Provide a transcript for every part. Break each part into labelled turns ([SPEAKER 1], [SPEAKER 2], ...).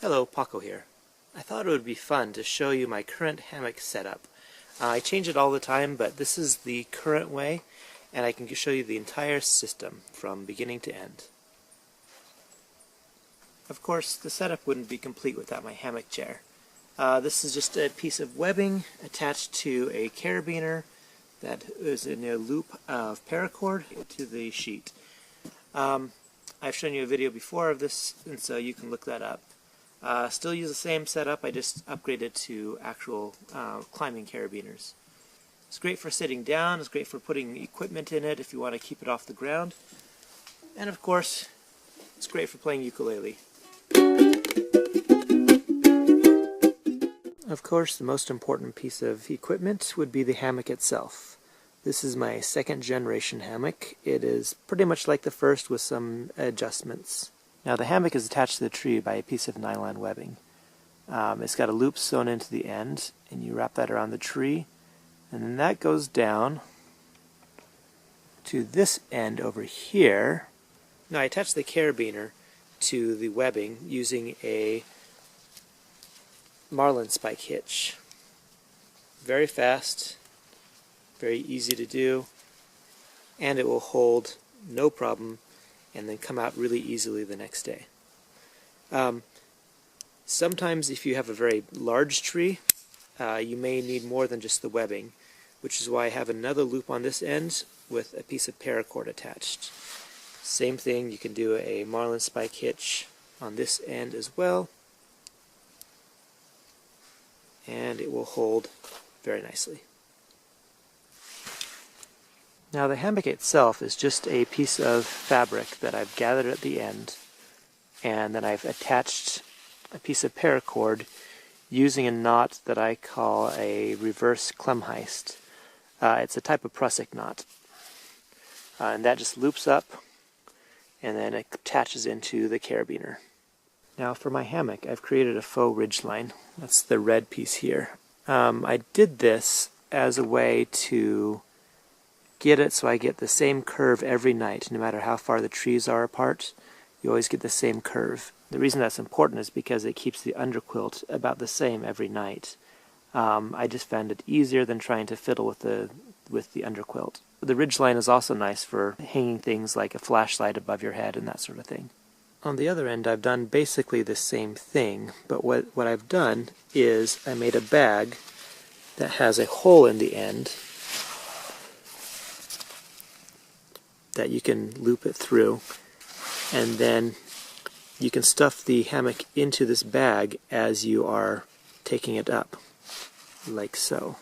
[SPEAKER 1] Hello, Paco here. I thought it would be fun to show you my current hammock setup. I change it all the time, but this is the current way, and I can show you the entire system from beginning to end. Of course, the setup wouldn't be complete without my hammock chair. This is just a piece of webbing attached to a carabiner that is in a loop of paracord to the sheet. I've shown you a video before of this, and so you can look that up. Still use the same setup, I just upgraded to actual climbing carabiners. It's great for sitting down, it's great for putting equipment in it if you want to keep it off the ground, and of course, it's great for playing ukulele. Of course, the most important piece of equipment would be the hammock itself. This is my second generation hammock. It is pretty much like the first with some adjustments. Now the hammock is attached to the tree by a piece of nylon webbing. It's got a loop sewn into the end, and you wrap that around the tree, and then that goes down to this end over here. Now I attach the carabiner to the webbing using a marlin spike hitch. Very fast, very easy to do, and it will hold no problem and then come out really easily the next day. Sometimes if you have a very large tree, you may need more than just the webbing, which is why I have another loop on this end with a piece of paracord attached. Same thing, you can do a marlin spike hitch on this end as well, and it will hold very nicely. Now the hammock itself is just a piece of fabric that I've gathered at the end, and then I've attached a piece of paracord using a knot that I call a reverse Klemheist. It's a type of Prusik knot, and that just loops up and then it attaches into the carabiner. Now for my hammock, I've created a faux ridgeline. That's the red piece here. I did this as a way to get it so I get the same curve every night, no matter how far the trees are apart. You always get the same curve. The reason that's important is because it keeps the underquilt about the same every night. I just found it easier than trying to fiddle with the underquilt. The ridgeline is also nice for hanging things like a flashlight above your head and that sort of thing. On the other end, I've done basically the same thing, but what I've done is I made a bag that has a hole in the end that you can loop it through, and then you can stuff the hammock into this bag as you are taking it up, like so.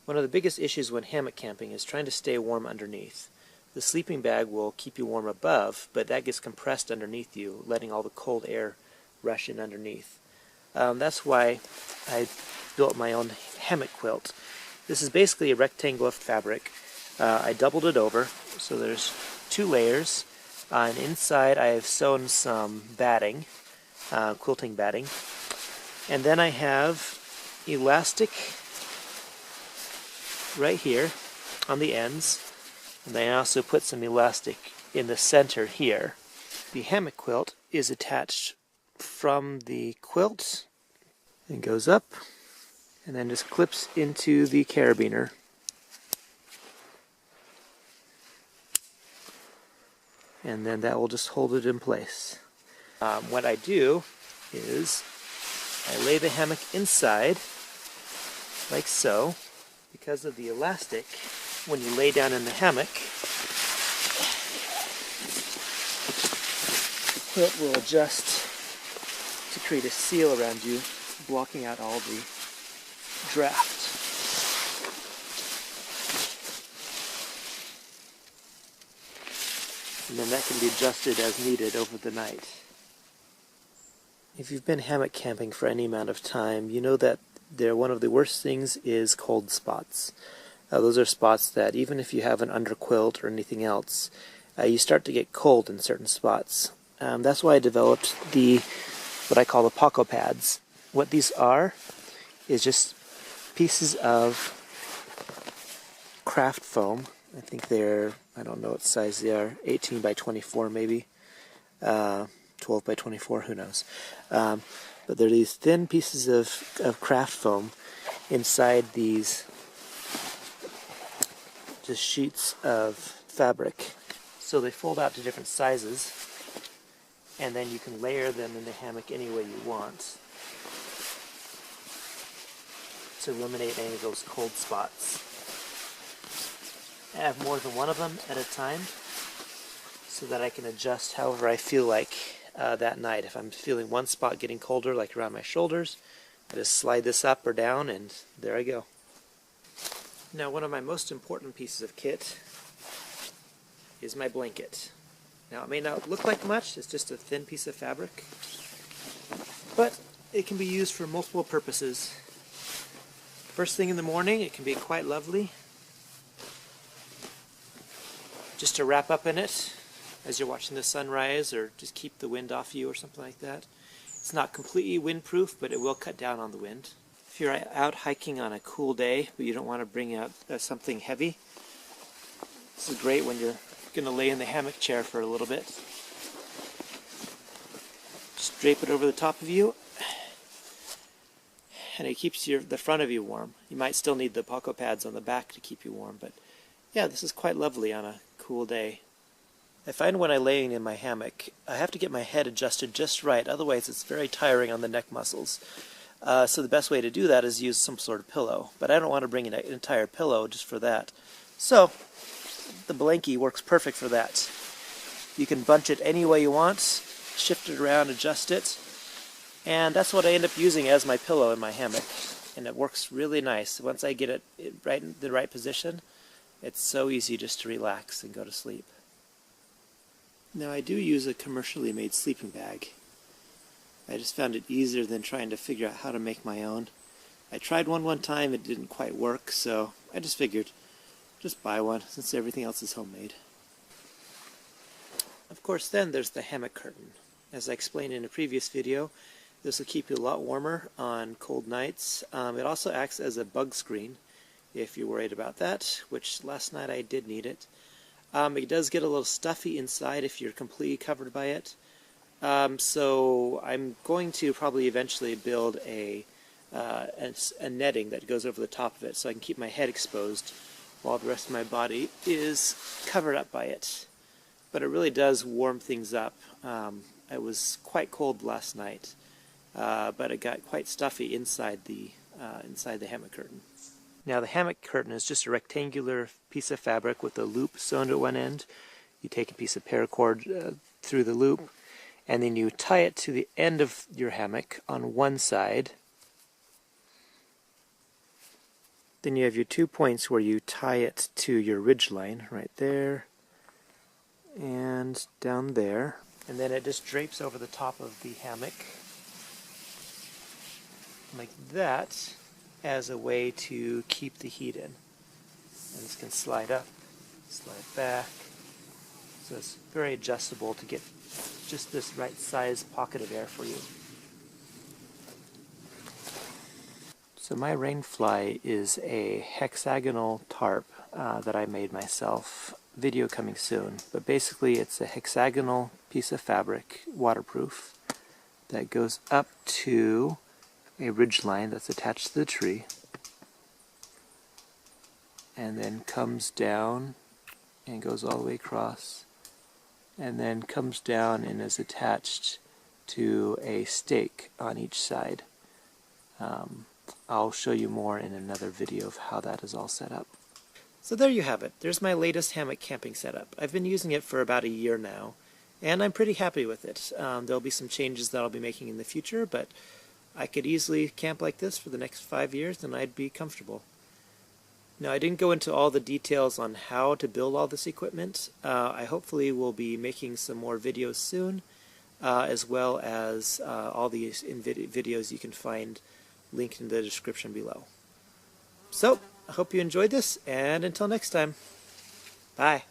[SPEAKER 1] One of the biggest issues when hammock camping is trying to stay warm underneath. The sleeping bag will keep you warm above, but that gets compressed underneath you, letting all the cold air rush in underneath. That's why I built my own hammock quilt. This is basically a rectangle of fabric. I doubled it over, so there's 2 layers. And inside I have sewn some batting, quilting batting. And then I have elastic right here on the ends, and I also put some elastic in the center here. The hammock quilt is attached from the quilt and goes up and then just clips into the carabiner. And then that will just hold it in place. What I do is I lay the hammock inside like so. Because of the elastic, when you lay down in the hammock, the quilt will adjust to create a seal around you, blocking out all the draft. and then that can be adjusted as needed over the night. If you've been hammock camping for any amount of time, you know that one of the worst things is cold spots. Those are spots that even if you have an underquilt or anything else, you start to get cold in certain spots. That's why I developed what I call the Poco pads. What these are is just pieces of craft foam. I think they're, I don't know what size they are, 18 by 24 maybe, 12 by 24, who knows. But they're these thin pieces of craft foam inside these just sheets of fabric. So they fold out to different sizes, and then you can layer them in the hammock any way you want to eliminate any of those cold spots. I have more than one of them at a time so that I can adjust however I feel like that night. If I'm feeling one spot getting colder, like around my shoulders, I just slide this up or down and there I go. Now, one of my most important pieces of kit is my blanket. Now, it may not look like much, it's just a thin piece of fabric, but it can be used for multiple purposes. First thing in the morning, it can be quite lovely just to wrap up in it as you're watching the sunrise, or just keep the wind off you or something like that. It's not completely windproof, but it will cut down on the wind. If you're out hiking on a cool day, but you don't want to bring out something heavy, this is great when you're going to lay in the hammock chair for a little bit. Just drape it over the top of you, and it keeps the front of you warm. You might still need the Poco pads on the back to keep you warm, but yeah, this is quite lovely on a cool day. I find when I'm laying in my hammock, I have to get my head adjusted just right, otherwise it's very tiring on the neck muscles. So the best way to do that is use some sort of pillow, but I don't want to bring an entire pillow just for that. So the blankie works perfect for that. You can bunch it any way you want, shift it around, adjust it, and that's what I end up using as my pillow in my hammock. And it works really nice. Once I get it right in the right position, it's so easy just to relax and go to sleep. Now, I do use a commercially made sleeping bag. I just found it easier than trying to figure out how to make my own. I tried one time, it didn't quite work, so I just figured just buy one since everything else is homemade. Of course, then there's the hammock curtain. As I explained in a previous video, this will keep you a lot warmer on cold nights. It also acts as a bug screen if you're worried about that, which last night I did need it. It does get a little stuffy inside if you're completely covered by it. So I'm going to probably eventually build a netting that goes over the top of it so I can keep my head exposed while the rest of my body is covered up by it. But it really does warm things up. It was quite cold last night, but it got quite stuffy inside the hammock curtain. Now, the hammock curtain is just a rectangular piece of fabric with a loop sewn to one end. You take a piece of paracord through the loop, and then you tie it to the end of your hammock on one side. Then you have your 2 points where you tie it to your ridge line, right there, and down there. And then it just drapes over the top of the hammock, like that, as a way to keep the heat in. And this can slide up, slide back. So it's very adjustable to get just this right size pocket of air for you. So my rainfly is a hexagonal tarp that I made myself. Video coming soon. But basically it's a hexagonal piece of fabric, waterproof, that goes up to a ridge line that's attached to the tree, and then comes down and goes all the way across, and then comes down and is attached to a stake on each side. I'll show you more in another video of how that is all set up. So there you have it. There's my latest hammock camping setup. I've been using it for about a year now, and I'm pretty happy with it. There'll be some changes that I'll be making in the future, but I could easily camp like this for the next 5 years and I'd be comfortable. Now, I didn't go into all the details on how to build all this equipment. I hopefully will be making some more videos soon, as well as all these videos you can find linked in the description below. So, I hope you enjoyed this, and until next time, bye.